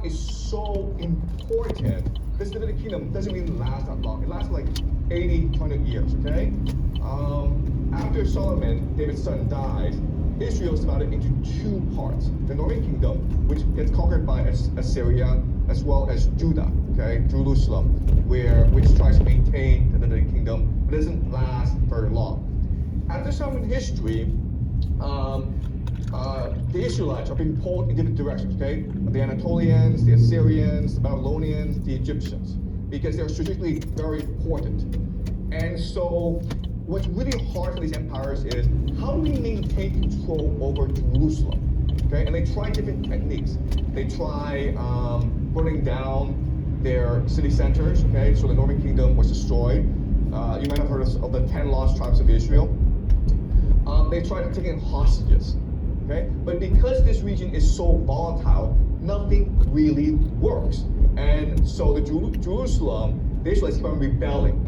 Babylon is so important. This Davidic kingdom doesn't really last that long. It lasted like 80, 100 years, okay? After Solomon, David's son, dies, Israel is divided into two parts. The northern kingdom, which gets conquered by Assyria, as well as Judah, okay, Jerusalem, which tries to maintain the Davidic kingdom, but doesn't last very long. At this time in history, the Israelites are being pulled in different directions, okay? The Anatolians, the Assyrians, the Babylonians, the Egyptians, because they're strategically very important. And so what's really hard for these empires is, how do we maintain control over Jerusalem? Okay, and they try different techniques. They try burning down their city centers, okay? So the Northern Kingdom was destroyed. You might have heard of the 10 lost tribes of Israel. They tried taking hostages, okay? But because this region is so volatile, nothing really works. And so the Jerusalem, the Israelites keep on rebelling.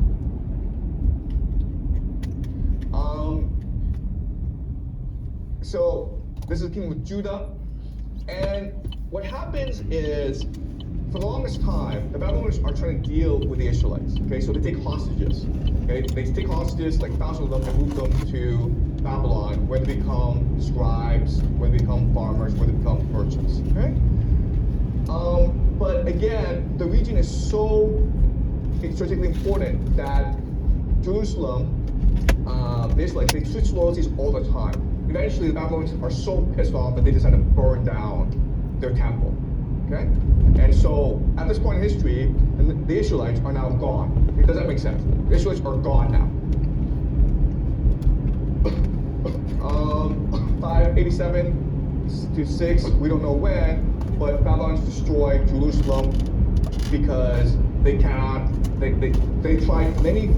So this is the kingdom of Judah. And what happens is, for the longest time, the Babylonians are trying to deal with the Israelites. Okay, so they take hostages. Okay, they take hostages, like thousands of them, and move them to Babylon, where they become scribes, where they become farmers, where they become merchants. Okay, but again, the region is so strategically important that Jerusalem, the Israelites, they switch loyalties all the time. Eventually, the Babylonians are so pissed off that they decide to burn down their temple. Okay? And so, at this point in history, the Israelites are now gone. Okay, does that make sense? The Israelites are gone now. 587 to 6, we don't know when, but Babylon's destroyed Jerusalem because they cannot, they tried many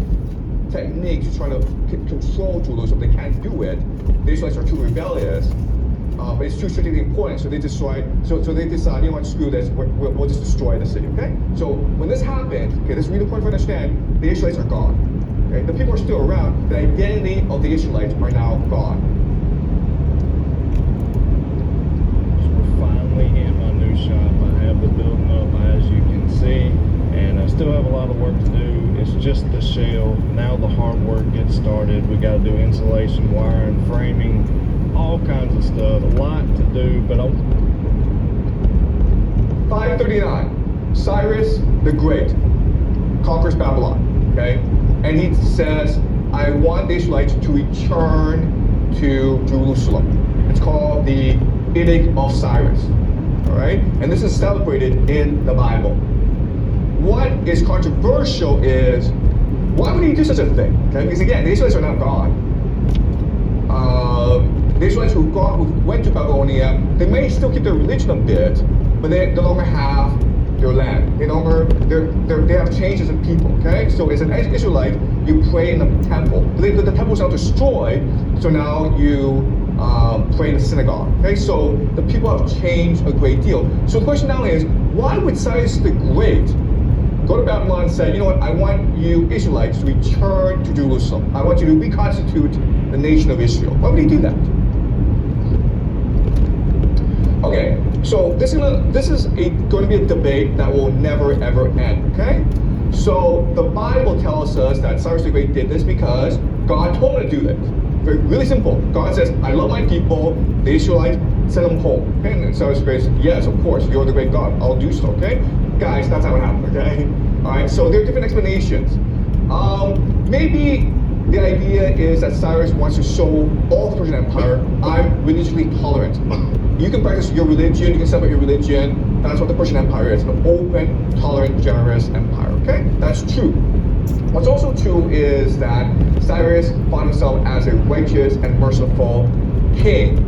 techniques to try to control Jerusalem. They can't do it. The Israelites are too rebellious, but it's too strategically important, so they destroy. So they decide, you know what, screw this. We'll just destroy the city. Okay. So when this happens, okay, this is really important to understand. The Israelites are gone. Okay. The people are still around. The identity of the Israelites are now gone. So we're finally in my new shop. I have the building up, as you can see, and I still have a lot of work to do. It's just the shell. Now the hard work gets started. We got to do insulation, wiring, framing, all kinds of stuff. A lot to do, but 539, Cyrus the Great conquers Babylon, okay? And he says, I want the Israelites to return to Jerusalem. It's called the Edict of Cyrus, all right? And this is celebrated in the Bible. What is controversial is, why would he do such a thing? Okay? Because again, the Israelites are not God. The Israelites who went to Babylonia, they may still keep their religion a bit, but they no longer have their land. They have changed as a people. Okay, so as an Israelite, you pray in the temple. The temple is now destroyed, so now you pray in the synagogue. Okay, so the people have changed a great deal. So the question now is, why would Cyrus the Great go to Babylon and say, you know what, I want you Israelites to return to Jerusalem. I want you to reconstitute the nation of Israel. Why would he do that? Okay, so this is going to be a debate that will never ever end, okay? So the Bible tells us that Cyrus the Great did this because God told him to do this. Really simple. God says, I love my people, the Israelites, send them home. Okay? And Cyrus the Great says, yes, of course, you're the great God, I'll do so, okay? Guys, that's how it happened, okay? Alright, so there are different explanations. Maybe the idea is that Cyrus wants to show all the Persian Empire, I'm religiously tolerant. You can practice your religion, you can celebrate your religion. That's what the Persian Empire is, an open, tolerant, generous empire, okay? That's true. What's also true is that Cyrus found himself as a righteous and merciful king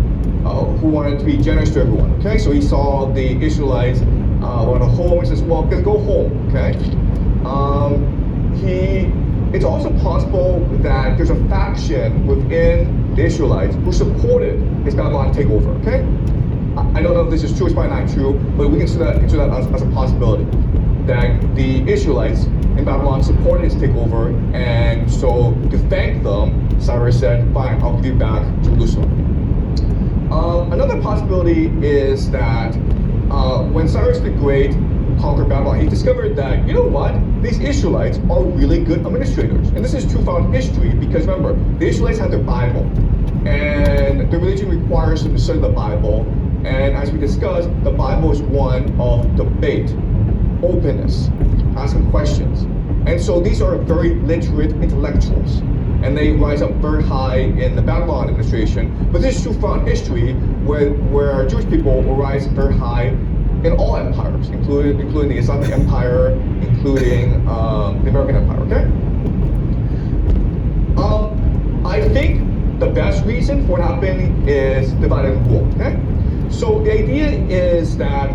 who wanted to be generous to everyone, okay? So he saw the Israelites want to home, he says, well, go home, okay? It's also possible that there's a faction within the Israelites who supported his Babylon takeover, okay? I don't know if this is true, it's probably not true, but we consider that as a possibility. That the Israelites in Babylon supported his takeover, and so to thank them, Cyrus said, fine, I'll give you back Jerusalem. Another possibility is that when Cyrus the Great conquered Babylon, he discovered that, you know what, these Israelites are really good administrators. And this is true found history because remember, the Israelites had their Bible. And the religion requires them to study the Bible. And as we discussed, the Bible is one of debate, openness, asking questions. And so these are very literate intellectuals. And they rise up very high in the Babylon administration. But this is true throughout history where Jewish people will rise very high in all empires, including the Islamic Empire, including the American Empire, okay? I think the best reason for what happened is divide and rule, okay? So the idea is that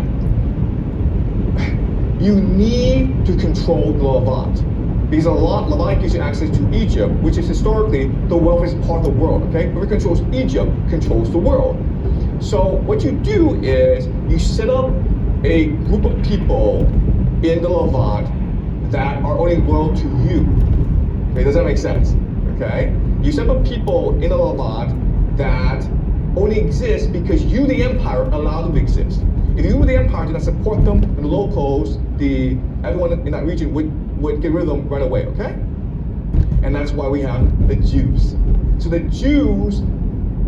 you need to control the Levant. Because Levant gives you access to Egypt, which is historically the wealthiest part of the world, okay? Whoever controls Egypt controls the world. So what you do is you set up a group of people in the Levant that are only loyal to you. Okay, does that make sense? Okay? You set up people in the Levant that only exist because you, the empire, allow them to exist. If you, the empire, did not support them, and the locals, everyone in that region would get rid of them right away, okay? And that's why we have the Jews. So the Jews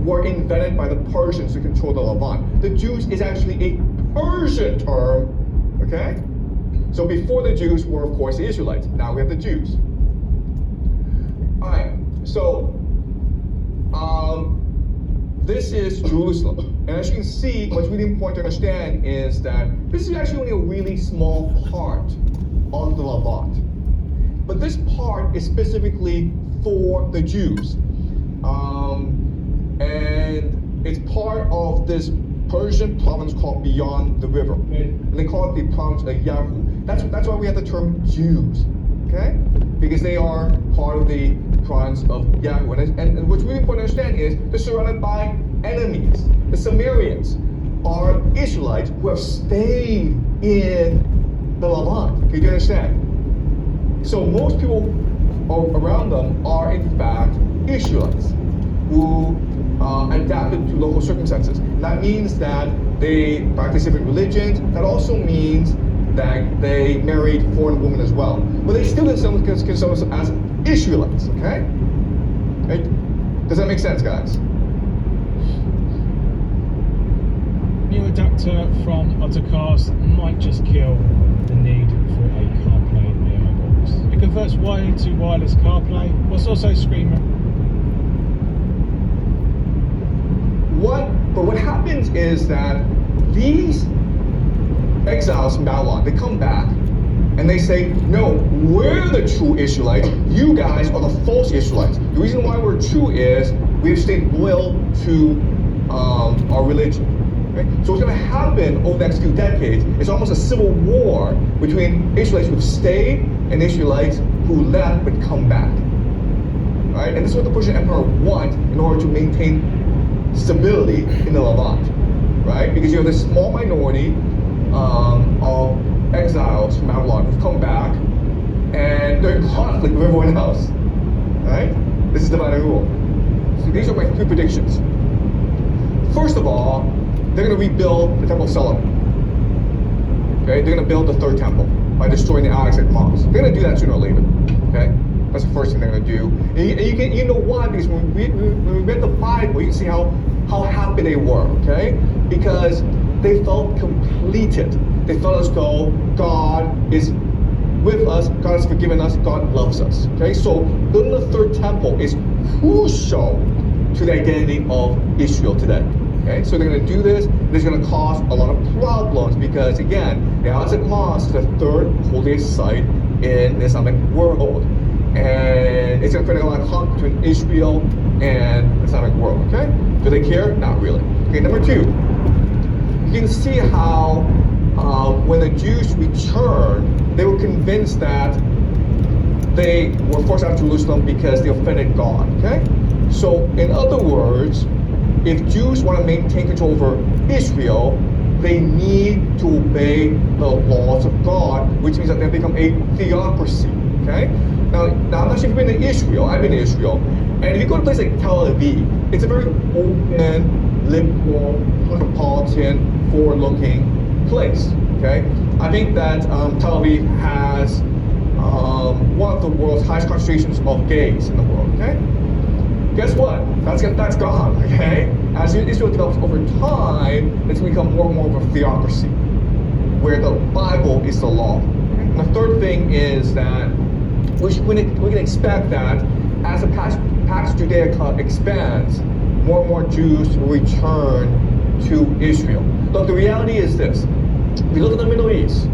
were invented by the Persians to control the Levant. The Jews is actually a Persian term, okay? So before the Jews were, of course, the Israelites. Now we have the Jews. All right, so this is Jerusalem. And as you can see, what's really important to understand is that this is actually only a really small part of the Levant. But this part is specifically for the Jews. And it's part of this Persian province called Beyond the River. And they call it the province of Yahu. That's why we have the term Jews, okay? Because they are part of the province of Yahu. And what's really important to understand is they're surrounded by enemies. The Sumerians are Israelites who have stayed in the Levant. Okay, do you understand? So most people around them are in fact Israelites who adapted to local circumstances. That means that they practice different religions. That also means that they married foreign women as well. But they still consider themselves as Israelites, okay? Right? Does that make sense, guys? New adapter from Autocast might just kill the need for a CarPlay Neo box. It converts wired to wireless CarPlay, whilst also screaming. What happens is that these exiles from Babylon, they come back and they say, no, we're the true Israelites. You guys are the false Israelites. The reason why we're true is we've stayed loyal to our religion. Okay? So what's going to happen over the next few decades is almost a civil war between Israelites who've stayed and Israelites who left but come back. Right? And this is what the Persian Empire wants in order to maintain stability in the Levant. Right? Because you have this small minority of exiles from Babylon who've come back and they're in conflict with everyone else. Right? This is divine rule. So these are my three predictions. First of all, they're going to rebuild the Temple of Solomon. Okay? They're going to build the third temple by destroying the Aztec mosques. They're going to do that sooner or later. Okay? That's the first thing they're going to do. And you know why? Because when we read the Bible, you can see how happy they were. Okay? Because they felt completed. They felt as though God is with us, God has forgiven us, God loves us. Okay? So building the third temple is crucial to the identity of Israel today. Okay, so they're going to do this. This is going to cause a lot of problems because, again, the Aztec Mosque is the third holiest site in the Islamic world. And it's going to create a lot of conflict between Israel and the Islamic world. Okay? Do they care? Not really. Okay, number two. You can see how when the Jews returned, they were convinced that they were forced out of Jerusalem because they offended God. Okay? So, in other words, if Jews want to maintain control over Israel, they need to obey the laws of God, which means that they become a theocracy. Okay? Now I'm not sure if you've been to Israel. I've been to Israel, and if you go to a place like Tel Aviv, it's a very open, liberal, cosmopolitan, forward-looking place. Okay, I think that Tel Aviv has one of the world's highest concentrations of gays in the world. Okay, guess what? That's gone. Okay, as Israel develops over time, it's going to become more and more of a theocracy, where the Bible is the law. And the third thing is that we can expect that as the Pax Judaica expands, more and more Jews will return to Israel. Look, the reality is this. If you look at the Middle East,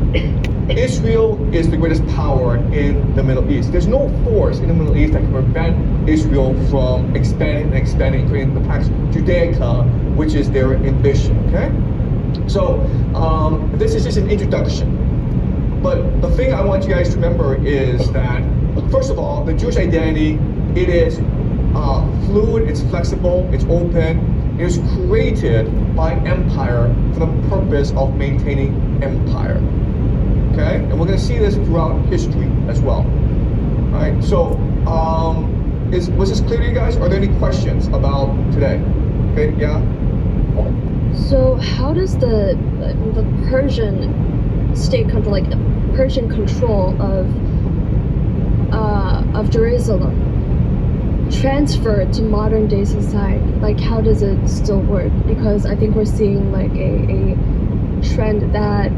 Israel is the greatest power in the Middle East. There's no force in the Middle East that can prevent Israel from expanding, creating the Pax Judaica, which is their ambition, okay? So, this is just an introduction. But the thing I want you guys to remember is that, first of all, the Jewish identity, it is fluid, it's flexible, it's open. It was created by empire for the purpose of maintaining empire. Okay? And we're going to see this throughout history as well. All right? So, was this clear to you guys? Are there any questions about today? Okay, yeah? So how does the Persian state control, like Persian control of Jerusalem, transfer to modern day society? Like, how does it still work? Because I think we're seeing like a trend that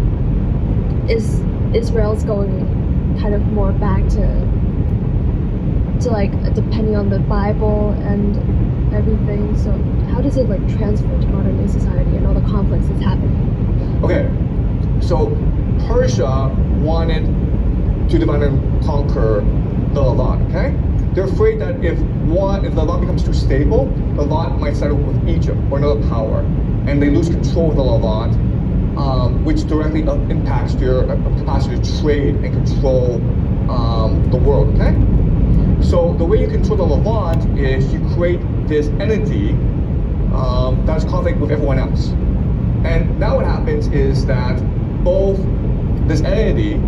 Israel's going kind of more back to like depending on the Bible and everything. So how does it like transfer to modern day society and all the conflicts that's happening? Okay, so Persia wanted to divide and conquer the Levant, okay? They're afraid that if the Levant becomes too stable, the Levant might settle with Egypt or another power, and they lose control of the Levant, which directly impacts their capacity to trade and control the world, okay? So the way you control the Levant is you create this entity that's conflict with everyone else. And now what happens is that both this entity,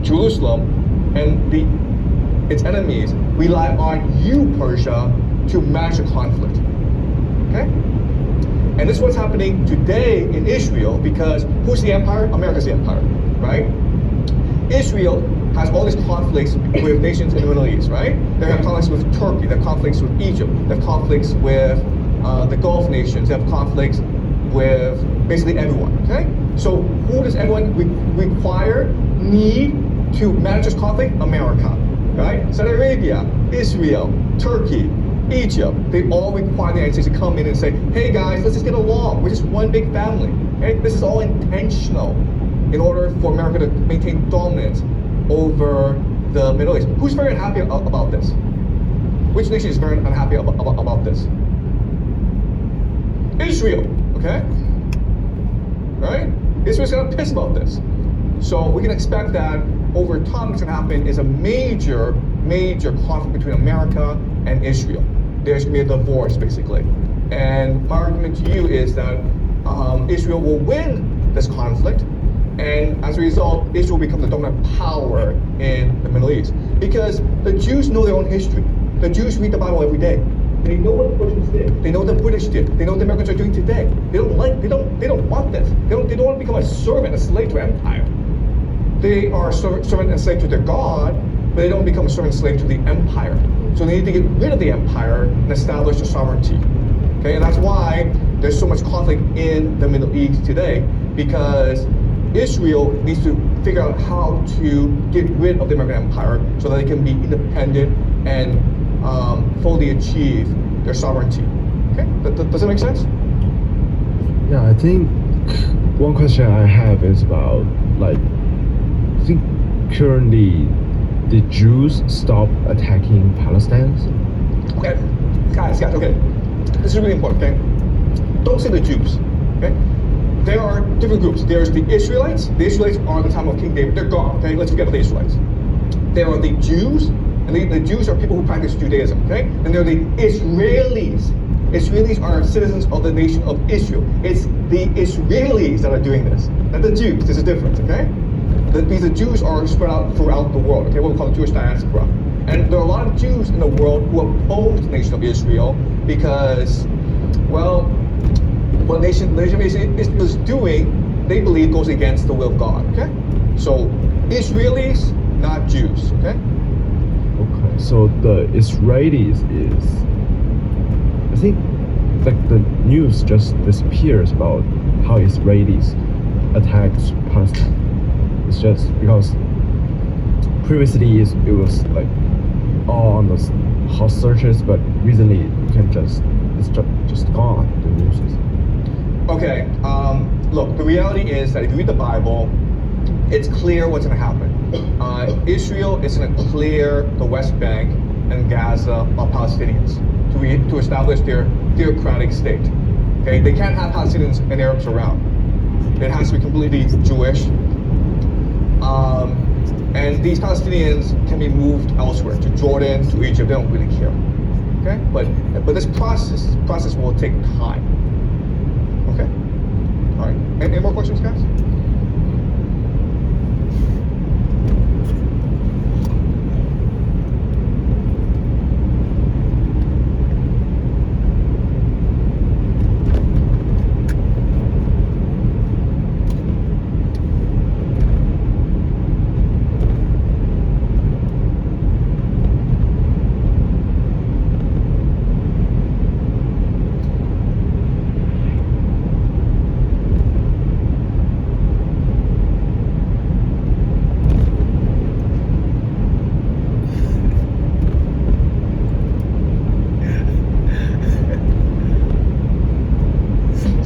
Jerusalem, and its enemies rely on you, Persia, to manage the conflict. Okay? And this is what's happening today in Israel, because who's the empire? America's the empire, right? Israel has all these conflicts with nations in the Middle East, right? They have conflicts with Turkey, they have conflicts with Egypt, they have conflicts with the Gulf nations, they have conflicts with basically everyone, okay? So who does everyone need to manage this conflict? America, right? Saudi Arabia, Israel, Turkey, Egypt, they all require the United States to come in and say, hey guys, let's just get along. We're just one big family, okay? This is all intentional in order for America to maintain dominance over the Middle East. Who's very unhappy about this? Which nation is very unhappy about this? Israel, okay? Right? Israel's gonna piss about this. So we can expect that over time what's gonna happen is a major conflict between America and Israel. There's gonna be a divorce, basically. And my argument to you is that Israel will win this conflict, and as a result, Israel will become the dominant power in the Middle East. Because the Jews know their own history. The Jews read the Bible every day. They know what the Persians did. They know what the British did. They know what the Americans are doing today. They don't want this. They don't want to become a servant, a slave to empire. They are a servant and slave to their God, but they don't become a servant and slave to the empire. So they need to get rid of the empire and establish their sovereignty. Okay, and that's why there's so much conflict in the Middle East today, because Israel needs to figure out how to get rid of the American empire so that they can be independent and fully achieve their sovereignty. Okay, does that make sense? Yeah, I think one question I have is about, like, I think currently the Jews stop attacking Palestine. Okay, guys, okay. This is really important, okay? Don't say the Jews, okay? There are different groups. There's the Israelites. The Israelites are the time of King David. They're gone, okay? Let's forget about the Israelites. There are the Jews, and the Jews are people who practice Judaism, okay? And there are the Israelis. Israelis are citizens of the nation of Israel. It's the Israelis that are doing this, not the Jews. There's a difference, okay? The Jews are spread out throughout the world, okay? What we call the Jewish diaspora. And there are a lot of Jews in the world who oppose the nation of Israel because, well, what nation is doing, they believe goes against the will of God. Okay, so Israelis, not Jews. Okay. Okay, so the Israelis is, I think, like the news just disappears about how Israelis attacked Palestine. It's just because previously it was like all on the hot searches, but recently you can it's just gone. The news is. Okay. Look, the reality is that if you read the Bible, it's clear what's going to happen. Israel is going to clear the West Bank and Gaza of Palestinians to establish their theocratic state. Okay, they can't have Palestinians and Arabs around. It has to be completely Jewish. And these Palestinians can be moved elsewhere, to Jordan, to Egypt. They don't really care. Okay, but this process will take time. Okay. All right. Any more questions, guys?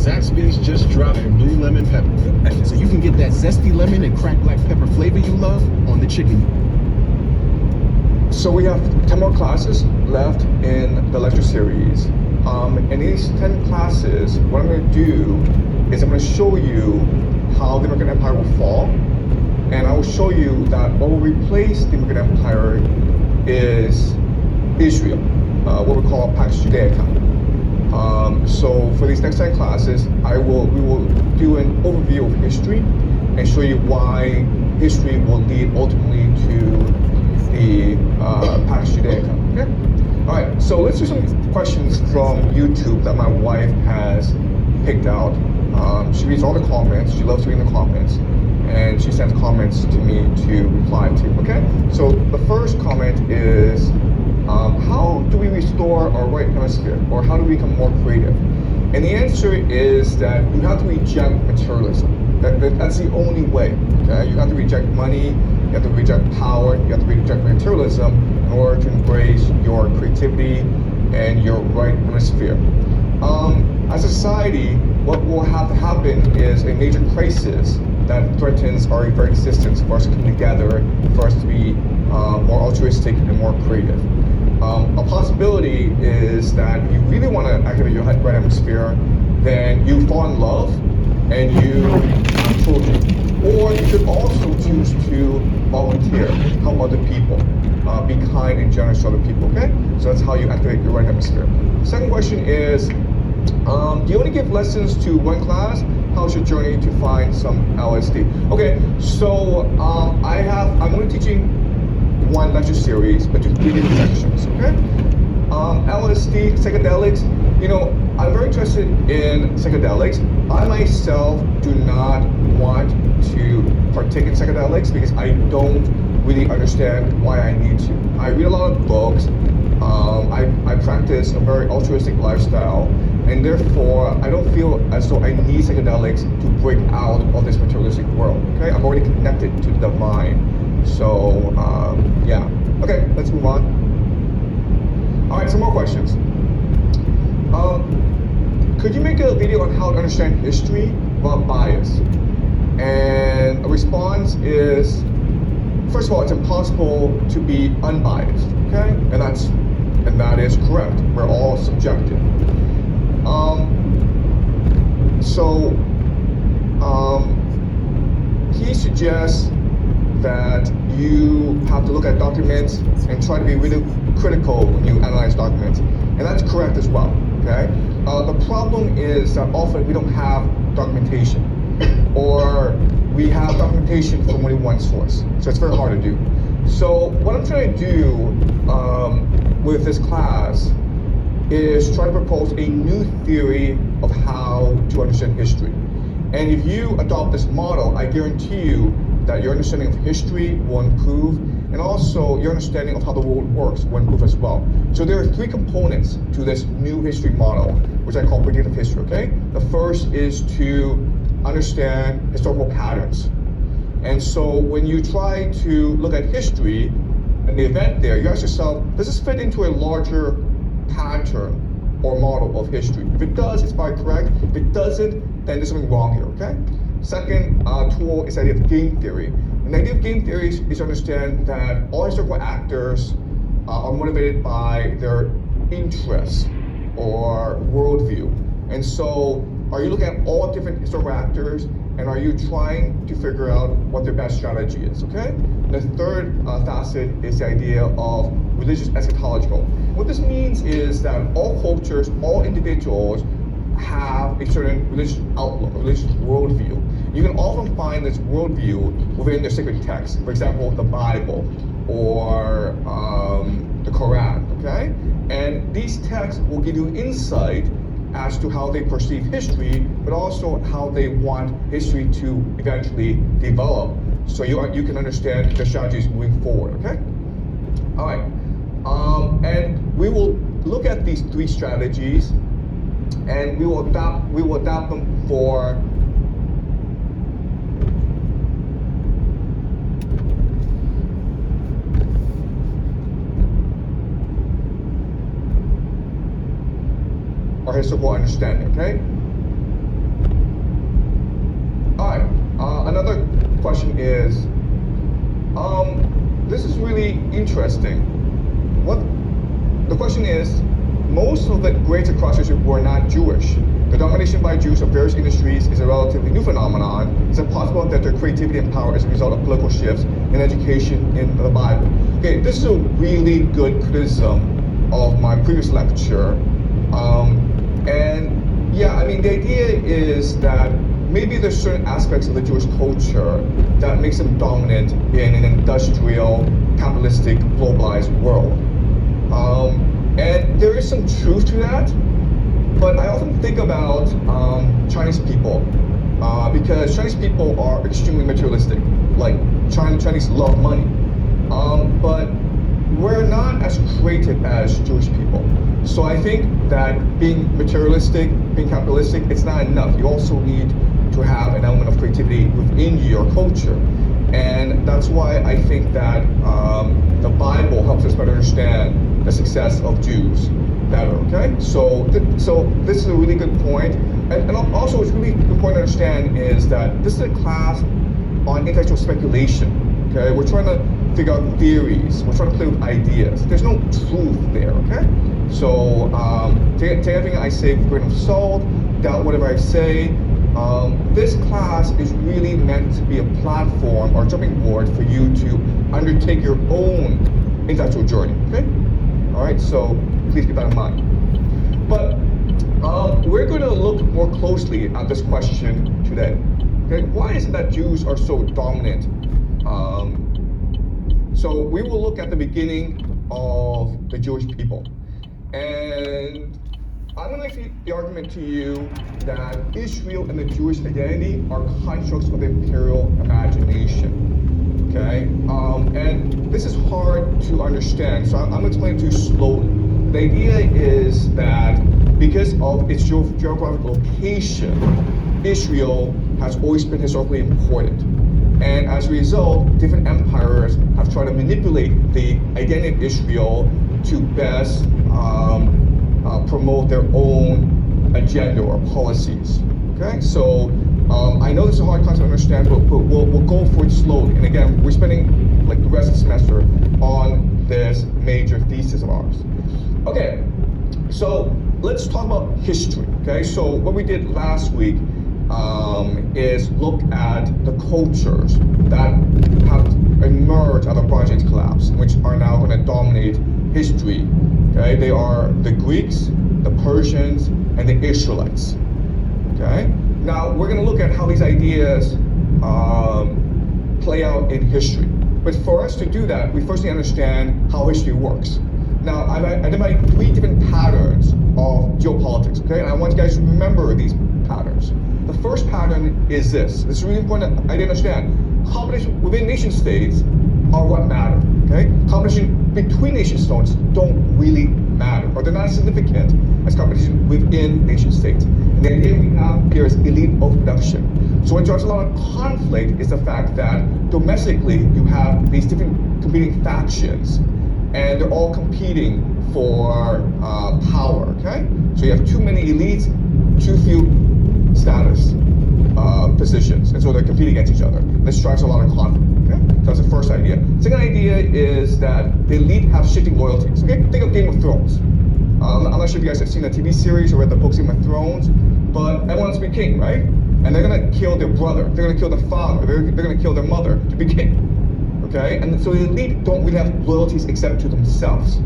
Zaxby's just dropped blue lemon pepper. So you can get that zesty lemon and cracked black pepper flavor you love on the chicken. So we have 10 more classes left in the lecture series. In these 10 classes, what I'm going to do is I'm going to show you how the American Empire will fall. And I will show you that what will replace the American Empire is Israel, what we call Pax Judaica. So for these next 10 classes, we will do an overview of history and show you why history will lead ultimately to the Pax Judaica. Okay. All right. So let's do some questions from YouTube that my wife has picked out. She reads all the comments. She loves reading the comments, and she sends comments to me to reply to. Okay. So the first comment is, how do we restore our right hemisphere, or how do we become more creative? And the answer is that you have to reject materialism. That's the only way. Okay? You have to reject money, you have to reject power, you have to reject materialism in order to embrace your creativity and your right hemisphere. As a society, what will have to happen is a major crisis that threatens our very existence for us to come together, for us to be more altruistic and more creative. A possibility is that if you really want to activate your right hemisphere, then you fall in love and you have children. Or you could also choose to volunteer, help other people, be kind and generous to other people, okay? So that's how you activate your right hemisphere. Second question is, do you only give lessons to one class? How's your journey to find some LSD? Okay, so I'm only teaching one lecture series, but just 3 different sections, okay? LSD, psychedelics, I'm very interested in psychedelics. I myself do not want to partake in psychedelics because I don't really understand why I need to. I read a lot of books. I practice a very altruistic lifestyle, and therefore I don't feel as though I need psychedelics to break out of this materialistic world, okay? I'm already connected to the divine. So, yeah. Okay, let's move on. All right, some more questions. Could you make a video on how to understand history without bias? And a response is, first of all, it's impossible to be unbiased, okay? And that is correct. We're all subjective. He suggests that you have to look at documents and try to be really critical when you analyze documents. And that's correct as well, okay? The problem is that often we don't have documentation, or we have documentation from only one source. So it's very hard to do. So what I'm trying to do with this class is trying to propose a new theory of how to understand history. And if you adopt this model, I guarantee you that your understanding of history will improve, and also your understanding of how the world works will improve as well. So there are three components to this new history model, which I call predictive history, okay? The first is to understand historical patterns. And so when you try to look at history and the event there, you ask yourself, does this fit into a larger pattern or model of history? If it does, it's probably correct. If it doesn't, then there's something wrong here, okay? Second tool is the idea of game theory. And the idea of game theory is to understand that all historical actors are motivated by their interests or worldview. And so are you looking at all different historical actors, and are you trying to figure out what their best strategy is, okay? The third facet is the idea of religious eschatological. What this means is that all cultures, all individuals have a certain religious outlook, a religious worldview. You can often find this worldview within their sacred texts, for example, the Bible or the Quran, okay? And these texts will give you insight as to how they perceive history, but also how they want history to eventually develop, so you can understand the strategies moving forward, okay? All right, and we will look at these three strategies, and we will adapt them for our historical understanding, okay? All right, another question is, this is really interesting. The question is, most of the greats across history were not Jewish. The domination by Jews of various industries is a relatively new phenomenon. Is it possible that their creativity and power is a result of political shifts in education in the Bible? Okay, this is a really good criticism of my previous lecture. And yeah, I mean, the idea is that maybe there's certain aspects of the Jewish culture that makes them dominant in an industrial, capitalistic, globalized world. And there is some truth to that, but I often think about Chinese people, because Chinese people are extremely materialistic. Like, Chinese love money. But we're not as creative as Jewish people. So I think that being materialistic, being capitalistic, it's not enough. You also need to have an element of creativity within your culture. And that's why I think that the Bible helps us better understand the success of Jews better, okay? So this is a really good point. And also what's really important to understand is that this is a class on intellectual speculation, okay? We're trying to figure out theories. We're trying to play with ideas. There's no truth there, okay? So take everything I say with a grain of salt, doubt whatever I say. This class is really meant to be a platform or jumping board for you to undertake your own intellectual journey, okay? All right, so please keep that in mind. But we're going to look more closely at this question today. Okay, why is it that Jews are so dominant? So we will look at the beginning of the Jewish people. And I'm going to make the argument to you that Israel and the Jewish identity are constructs of the imperial imagination, okay? And this is hard to understand, so I'm going to explain it to you slowly. The idea is that because of its geographic location, Israel has always been historically important. And as a result, different empires have tried to manipulate the identity of Israel to best promote their own agenda or policies. Okay, so I know this is a hard concept to understand, but we'll go for it slowly. And again, we're spending like the rest of the semester on this major thesis of ours. Okay, so let's talk about history. Okay, so what we did last week is look at the cultures that have emerged out of Bronze Age collapse, which are now going to dominate history. Okay, they are the Greeks, the Persians, and the Israelites. Okay, now we're going to look at how these ideas play out in history. But for us to do that, we first need to understand how history works. Now, I've identified three different patterns of geopolitics, okay? And I want you guys to remember these patterns. The first pattern is this. This is really important I didn't understand. Competition within nation states are what matter, okay? Competition between nation states don't really matter, or they're not as significant as competition within nation states. And the idea we have here is elite overproduction. So what drives a lot of conflict is the fact that domestically you have these different competing factions, and they're all competing for power, okay? So you have too many elites, too few status positions, and so they're competing against each other. This drives a lot of conflict, okay? So that's the first idea. Second idea is that the elite have shifting loyalties, okay? Think of Game of Thrones. I'm not sure if you guys have seen the TV series or read the books Game of Thrones, but everyone wants to be king, right? And they're gonna kill their brother, they're gonna kill their father, they're gonna kill their mother to be king, okay? And so the elite don't really have loyalties except to themselves.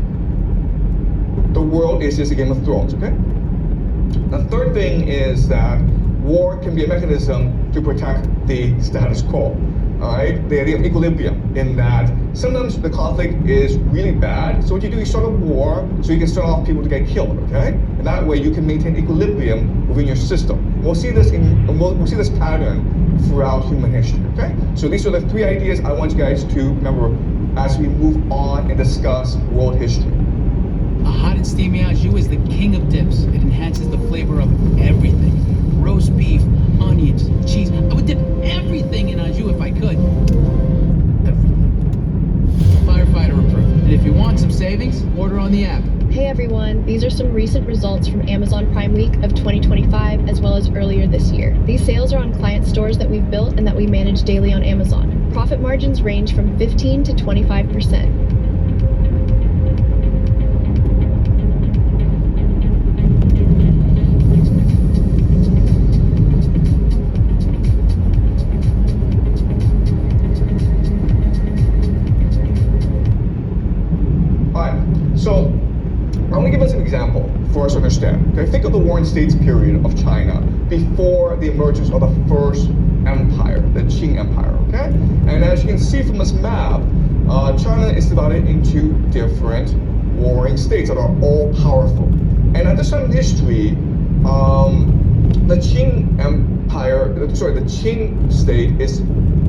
The world is just a Game of Thrones, okay? The third thing is that war can be a mechanism to protect the status quo, all right? The idea of equilibrium, in that sometimes the conflict is really bad, so what you do is start a war so you can start off people to get killed, okay? And that way you can maintain equilibrium within your system. We'll see this we'll see this pattern throughout human history, okay? So these are the three ideas I want you guys to remember as we move on and discuss world history. A hot and steamy au jus is the king of dips. It enhances the flavor of everything. Roast beef, onions, cheese. I would dip everything in au jus if I could. Everything. Firefighter approved. And if you want some savings, order on the app. Hey everyone, these are some recent results from Amazon Prime Week of 2025 as well as earlier this year. These sales are on client stores that we've built and that we manage daily on Amazon. Profit margins range from 15 to 25%. So, I want to give us an example for us to understand. Okay, think of the Warring States period of China before the emergence of the first empire, the Qing Empire. Okay, and as you can see from this map, China is divided into different warring states that are all powerful. And at this time in history, the Qing Empire, the Qing state is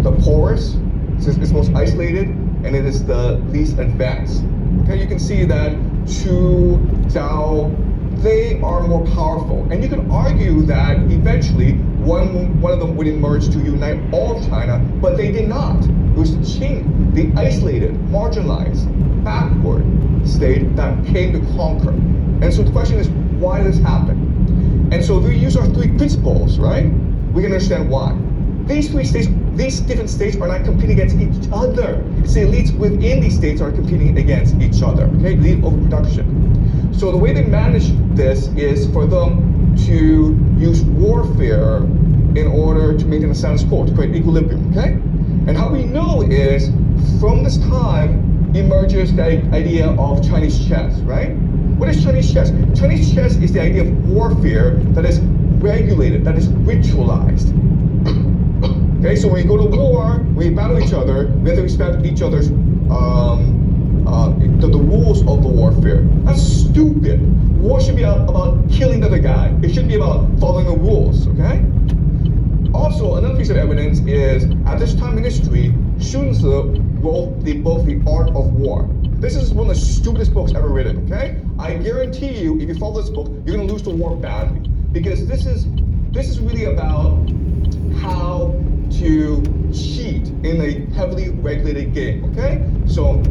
the poorest, it's most isolated, and it is the least advanced. Okay, you can see that Chu, Zhao, they are more powerful. And you can argue that eventually one of them would emerge to unite all of China, but they did not. It was the Qing, the isolated, marginalized, backward state that came to conquer. And so the question is, why did this happen? And so if we use our three principles, right, we can understand why. These different states are not competing against each other. It's the elites within these states are competing against each other, okay? Elite overproduction. So the way they manage this is for them to use warfare in order to maintain the status quo, to create equilibrium, okay? And how we know is, from this time emerges the idea of Chinese chess, right? What is Chinese chess? Chinese chess is the idea of warfare that is regulated, that is ritualized. Okay, so when we go to war, when we battle each other, we have to respect each other's the rules of the warfare. That's stupid. War should be about killing the other guy. It shouldn't be about following the rules. Okay. Also, another piece of evidence is at this time in history, Sun Tzu wrote both The Art of War. This is one of the stupidest books ever written. Okay. I guarantee you, if you follow this book, you're going to lose the war badly, because this is really about how to cheat in a heavily regulated game, okay? So